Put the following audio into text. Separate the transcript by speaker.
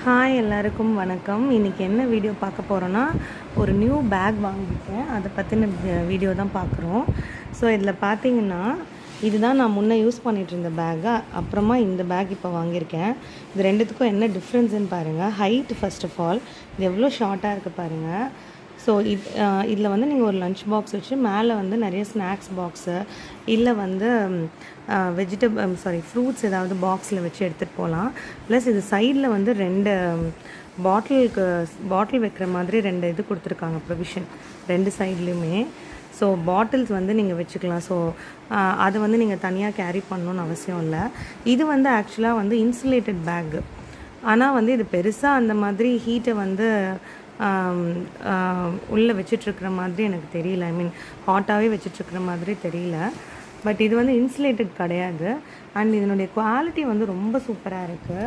Speaker 1: Hi எல்லாருக்கும் வணக்கம். இன்றைக்கி என்ன வீடியோ பார்க்க போகிறோன்னா, ஒரு நியூ பேக் வாங்கியிருக்கேன். அதை பற்றின வீடியோ தான் பார்க்குறோம். ஸோ இதில் பார்த்தீங்கன்னா, இதுதான் நான் முன்னே யூஸ் பண்ணிகிட்டு இருந்த பேக்கு. அப்புறமா இந்த பேக் இப்போ வாங்கியிருக்கேன். இது ரெண்டுத்துக்கும் என்ன டிஃப்ரென்ஸுன்னு பாருங்கள். ஹைட் ஃபர்ஸ்ட் ஆஃப் ஆல் இது எவ்வளோ ஷார்ட்டாக இருக்குது பாருங்கள். ஸோ இதில் வந்து நீங்கள் ஒரு லஞ்ச் பாக்ஸ் வச்சு மேலே வந்து நிறைய ஸ்நாக்ஸ் பாக்ஸு இல்லை வந்து ஃப்ரூட்ஸ் ஏதாவது பாக்ஸில் வச்சு எடுத்துகிட்டு போகலாம். ப்ளஸ் இது சைடில் வந்து ரெண்டு பாட்டில் வைக்கிற மாதிரி ரெண்டு இது கொடுத்துருக்காங்க, ப்ரொவிஷன் ரெண்டு சைட்லேயுமே. ஸோ பாட்டில்ஸ் வந்து நீங்கள் வச்சுக்கலாம். ஸோ அதை வந்து நீங்கள் தனியாக கேரி பண்ணணுன்னு அவசியம் இல்லை. இது வந்து ஆக்சுவலாக வந்து இன்சுலேட்டட் பேக்கு. ஆனால் வந்து இது பெருசாக அந்த மாதிரி ஹீட்டை வந்து உள்ளே வச்சிட்ருக்கிற மாதிரி எனக்கு தெரியல. ஐ மீன் ஹாட்டாகவே வச்சிட்ருக்கிற மாதிரி தெரியல. பட் இது வந்து இன்சுலேட்டட் கிடையாது. அண்ட் இதனுடைய குவாலிட்டி வந்து ரொம்ப சூப்பராக இருக்குது.